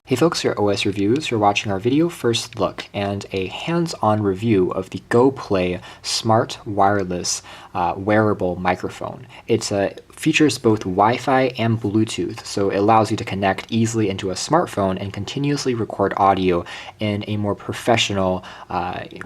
Hey folks, here at OS Reviews. You're watching our video first look and a hands-on review of the GoPlay smart wireless wearable microphone. It features both Wi-Fi and Bluetooth, so it allows you to connect easily into a smartphone and continuously record audio in a more professional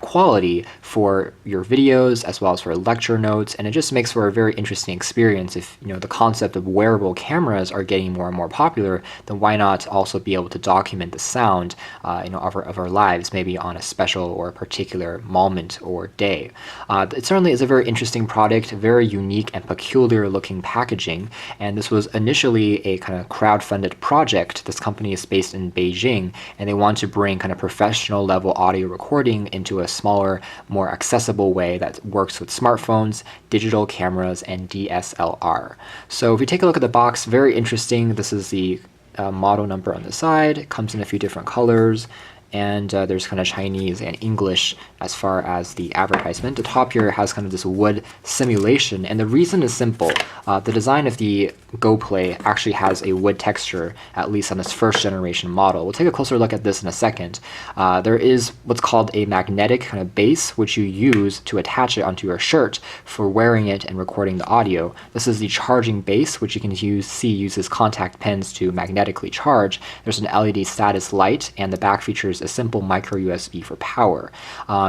quality for your videos as well as for lecture notes, and it just makes for a very interesting experience. If the concept of wearable cameras are getting more and more popular, then why not also be able to document the sound of our lives, maybe on a special or a particular moment or day. It certainly is a very interesting product, very unique and peculiar looking packaging, and this was initially a kind of crowd-funded project. This company is based in Beijing, and they want to bring kind of professional level audio recording into a smaller, more accessible way that works with smartphones, digital cameras, and DSLR. So if you take a look at the box, very interesting. This is the model number on the side. It comes in a few different colors, and there's kind of Chinese and English as far as the advertisement. The top here has kind of this wood simulation, and the reason is simple. The design of the GoPlay actually has a wood texture, at least on this first generation model. We'll take a closer look at this in a second. There is what's called a magnetic kind of base, which you use to attach it onto your shirt for wearing it and recording the audio. This is the charging base, which you can see uses contact pins to magnetically charge. There's an LED status light, and the back features a simple micro USB for power.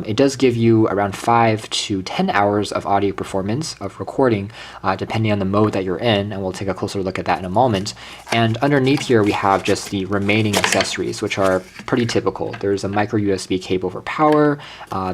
It does give you around 5 to 10 hours of audio performance of recording, depending on the mode that you're in, and we'll take a closer look at that in a moment. And underneath here we have just the remaining accessories, which are pretty typical. There's a micro USB cable for power,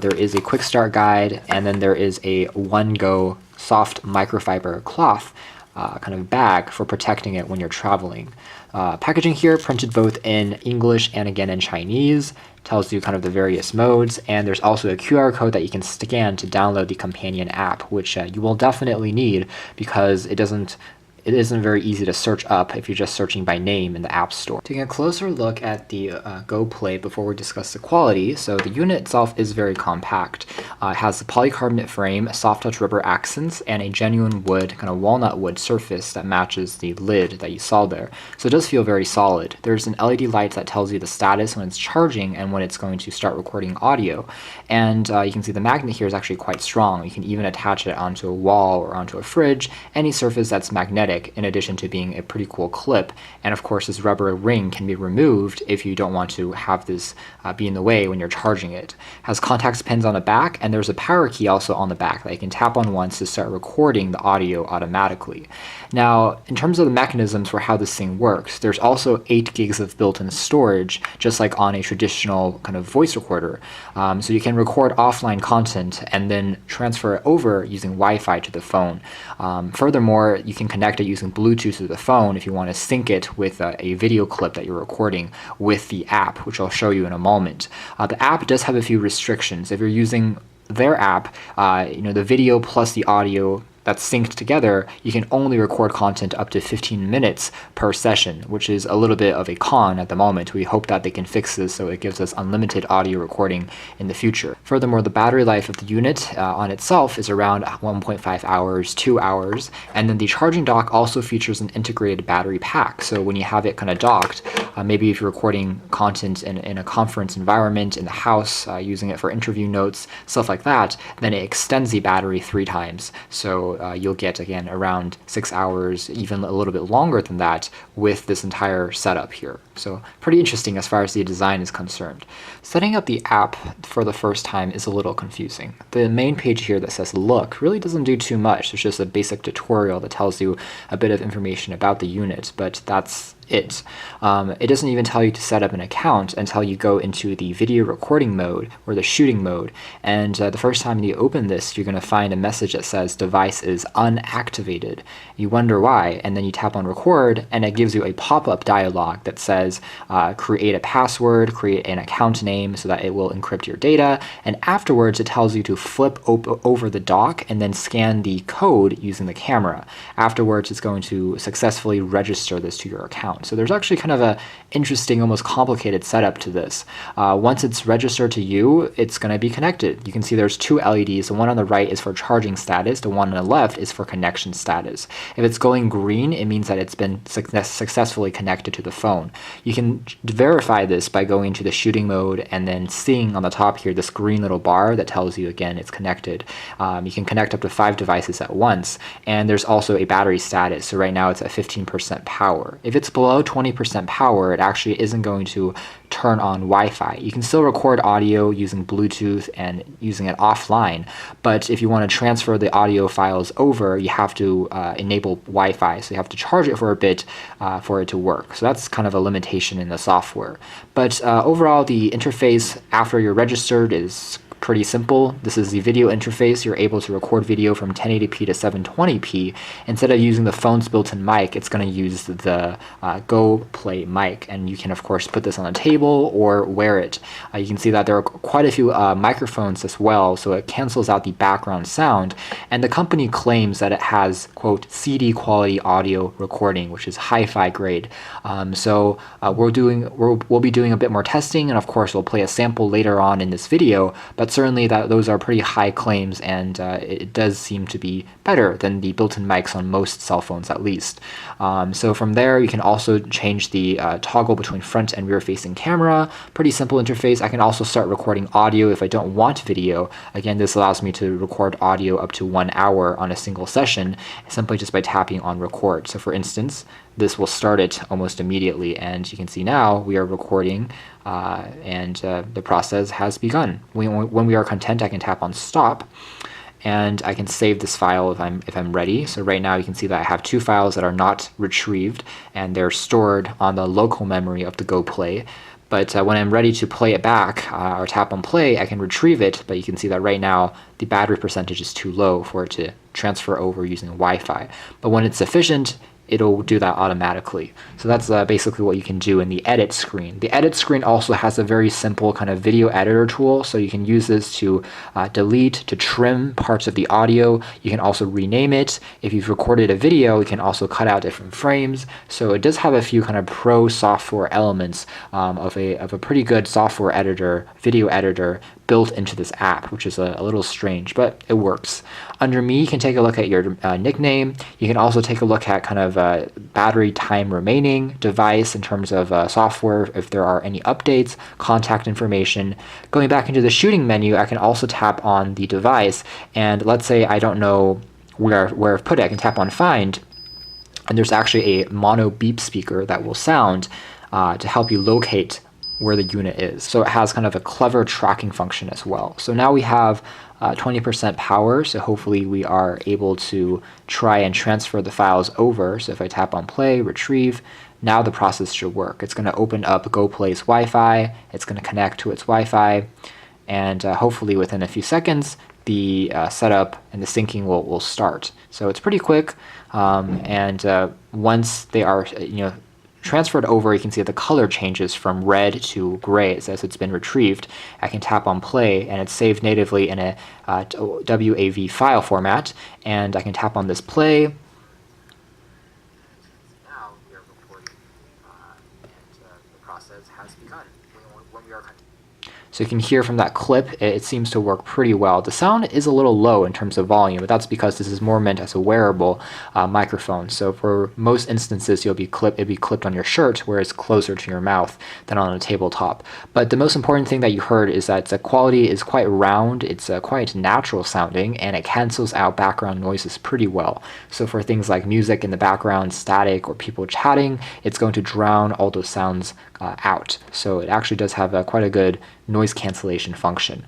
there is a quick start guide, and then there is a one-go soft microfiber cloth kind of bag for protecting it when you're traveling. Packaging here printed both in English and again in Chinese, tells you kind of the various modes, and there's also a QR code that you can scan to download the companion app, which you will definitely need because it isn't very easy to search up if you're just searching by name in the App Store. Taking a closer look at the GoPlay before we discuss the quality. So the unit itself is very compact. It has a polycarbonate frame, soft touch rubber accents, and a genuine wood, kind of walnut wood surface that matches the lid that you saw there. So it does feel very solid. There's an LED light that tells you the status when it's charging and when it's going to start recording audio. And you can see the magnet here is actually quite strong. You can even attach it onto a wall or onto a fridge, any surface that's magnetic, in addition to being a pretty cool clip. And of course, this rubber ring can be removed if you don't want to have this be in the way when you're charging it. It has contact pins on the back, and there's a power key also on the back that you can tap on once to start recording the audio automatically. Now, in terms of the mechanisms for how this thing works, there's also 8 gigs of built-in storage, just like on a traditional kind of voice recorder. So you can record offline content and then transfer it over using Wi-Fi to the phone. Furthermore, you can connect it using Bluetooth to the phone if you want to sync it with a video clip that you're recording with the app, which I'll show you in a moment. The app does have a few restrictions. If you're using their app, the video plus the audio that's synced together, you can only record content up to 15 minutes per session, which is a little bit of a con at the moment. We hope that they can fix this so it gives us unlimited audio recording in the future. Furthermore, the battery life of the unit on itself is around 1.5 hours, 2 hours, and then the charging dock also features an integrated battery pack. So when you have it kind of docked, maybe if you're recording content in a conference environment, in the house, using it for interview notes, stuff like that, then it extends the battery 3 times. So you'll get, again, around 6 hours, even a little bit longer than that with this entire setup here. So pretty interesting as far as the design is concerned. Setting up the app for the first time is a little confusing. The main page here that says look really doesn't do too much. There's just a basic tutorial that tells you a bit of information about the unit, but that's it. It doesn't even tell you to set up an account until you go into the video recording mode or the shooting mode. And the first time you open this, you're going to find a message that says device is unactivated. You wonder why, and then you tap on record, and it gives you a pop-up dialog that says create a password, create an account name so that it will encrypt your data, and afterwards it tells you to flip over the dock and then scan the code using the camera. Afterwards, it's going to successfully register this to your account. sound. So there's actually kind of a interesting, almost complicated setup to this. Once it's registered to you, it's going to be connected. You can see there's two LEDs. The one on the right is for charging status. The one on the left is for connection status. If it's going green, it means that it's been successfully connected to the phone. You can verify this by going to the shooting mode and then seeing on the top here this green little bar that tells you again it's connected. You can connect up to 5 devices at once, and there's also a battery status. So right now it's at 15% power. If it's below 20% power, it actually isn't going to turn on Wi-Fi. You can still record audio using Bluetooth and using it offline, but if you want to transfer the audio files over, you have to enable Wi-Fi, so you have to charge it for a bit for it to work. So that's kind of a limitation in the software. But overall, the interface after you're registered is pretty simple. This is the video interface. You're able to record video from 1080p to 720p. Instead of using the phone's built-in mic, it's going to use the GoPlay mic, and you can of course put this on a table or wear it. You can see that there are quite a few microphones as well, so it cancels out the background sound, and the company claims that it has, quote, CD quality audio recording, which is hi-fi grade. We'll be doing a bit more testing, and of course we'll play a sample later on in this video, but certainly those are pretty high claims, and it does seem to be better than the built-in mics on most cell phones at least. So from there you can also change the toggle between front and rear facing camera. Pretty simple interface. I can also start recording audio if I don't want video. Again, this allows me to record audio up to 1 hour on a single session simply just by tapping on record. So for instance, this will start it almost immediately, and you can see now we are recording and the process has begun. When we are content, I can tap on stop, and I can save this file if I'm ready. So right now you can see that I have 2 files that are not retrieved, and they're stored on the local memory of the GoPlay. But when I'm ready to play it back or tap on play, I can retrieve it, but you can see that right now the battery percentage is too low for it to transfer over using Wi-Fi. But when it's sufficient, it'll do that automatically. So that's basically what you can do in the edit screen. The edit screen also has a very simple kind of video editor tool, so you can use this to delete, to trim parts of the audio. You can also rename it. If you've recorded a video, you can also cut out different frames. So it does have a few kind of pro software elements of a pretty good software editor, video editor, built into this app, which is a little strange, but it works. Under me, you can take a look at your nickname. You can also take a look at kind of battery time remaining, device in terms of software, if there are any updates, contact information. Going back into the shooting menu, I can also tap on the device, and let's say I don't know where I've put it, I can tap on find, and there's actually a mono beep speaker that will sound to help you locate where the unit is. So it has kind of a clever tracking function as well. So now we have 20% power, so hopefully we are able to try and transfer the files over. So if I tap on play, retrieve, now the process should work. It's going to open up GoPlay's Wi-Fi, it's going to connect to its Wi-Fi, and hopefully within a few seconds the setup and the syncing will start. So it's pretty quick, and once they are transferred over, you can see that the color changes from red to gray. It says it's been retrieved. I can tap on play, and it's saved natively in a WAV file format, and I can tap on this play. Now we are recording, and the process has begun. When we are So you can hear from that clip, it seems to work pretty well. The sound is a little low in terms of volume, but that's because this is more meant as a wearable microphone. So for most instances, it'll be clipped on your shirt, where it's closer to your mouth than on a tabletop. But the most important thing that you heard is that the quality is quite round, it's quite natural sounding, and it cancels out background noises pretty well. So for things like music in the background, static, or people chatting, it's going to drown all those sounds out. So it actually does have quite a good noise cancellation function.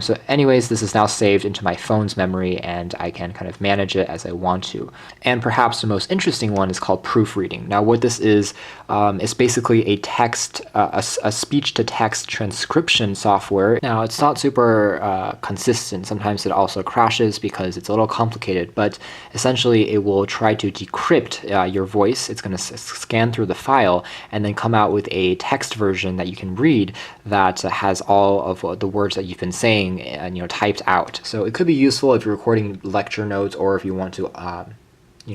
So anyways, this is now saved into my phone's memory, and I can kind of manage it as I want to. And perhaps the most interesting one is called proofreading. Now what this is basically a text, a speech-to-text transcription software. Now it's not super consistent. Sometimes it also crashes because it's a little complicated, but essentially it will try to decrypt your voice. It's going to scan through the file and then come out with a text version that you can read that has all of the words that you've been saying and typed out. So it could be useful if you're recording lecture notes, or if you want to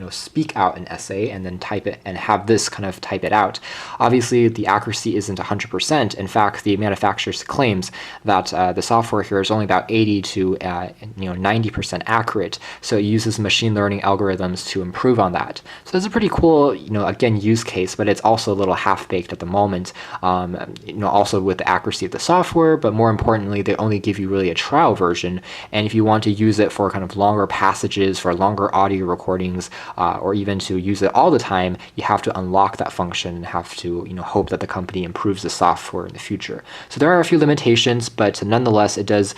speak out an essay and then type it and have this kind of type it out. Obviously, the accuracy isn't 100%. In fact, the manufacturer claims that the software here is only about 80 to 90% accurate. So it uses machine learning algorithms to improve on that. So it's a pretty cool, again, use case, but it's also a little half-baked at the moment. Also with the accuracy of the software, but more importantly, they only give you really a trial version. And if you want to use it for kind of longer passages, for longer audio recordings, or even to use it all the time, you have to unlock that function and have to hope that the company improves the software in the future. So there are a few limitations, but nonetheless, it does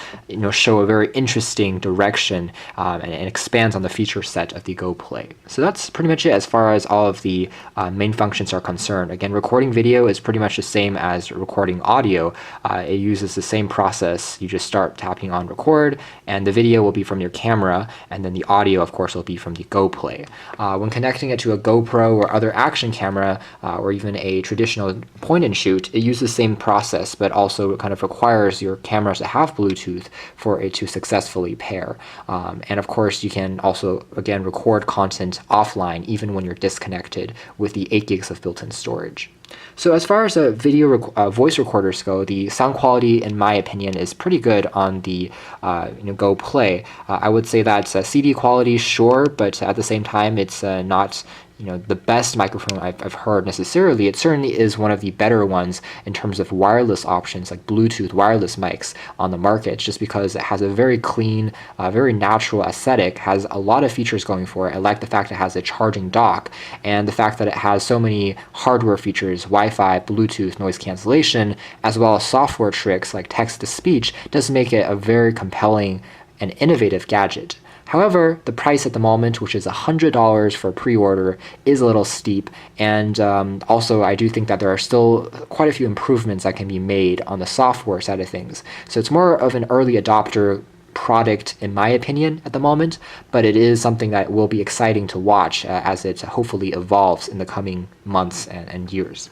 show a very interesting direction, and it expands on the feature set of the GoPlay. So that's pretty much it as far as all of the main functions are concerned. Again, recording video is pretty much the same as recording audio. It uses the same process. You just start tapping on record, and the video will be from your camera, and then the audio, of course, will be from the GoPlay. When connecting it to a GoPro or other action camera, or even a traditional point and shoot, it uses the same process, but also kind of requires your cameras to have Bluetooth for it to successfully pair. And of course, you can also, again, record content offline, even when you're disconnected, with the 8 gigs of built-in storage. So as far as voice recorders go, the sound quality, in my opinion, is pretty good on the GoPlay. I would say that CD quality, sure, but at the same time, it's not the best microphone I've heard necessarily. It certainly is one of the better ones in terms of wireless options, like Bluetooth wireless mics on the market, just because it has a very clean, very natural aesthetic, has a lot of features going for it. I like the fact it has a charging dock, and the fact that it has so many hardware features, Wi-Fi, Bluetooth, noise cancellation, as well as software tricks like text-to-speech, does make it a very compelling and innovative gadget. However, the price at the moment, which is $100 for pre-order, is a little steep, and also I do think that there are still quite a few improvements that can be made on the software side of things. So it's more of an early adopter product, in my opinion, at the moment, but it is something that will be exciting to watch as it hopefully evolves in the coming months and years.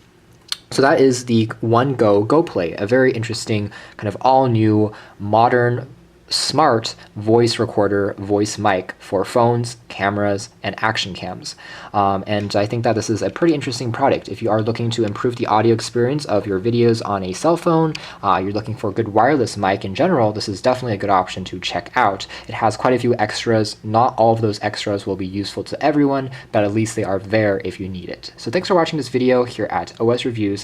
So that is the GoPlay, a very interesting kind of all-new, modern, smart voice recorder, voice mic for phones, cameras, and action cams. And I think that this is a pretty interesting product. If you are looking to improve the audio experience of your videos on a cell phone, you're looking for a good wireless mic in general, this is definitely a good option to check out. It has quite a few extras. Not all of those extras will be useful to everyone, but at least they are there if you need it. So thanks for watching this video here at OS Reviews.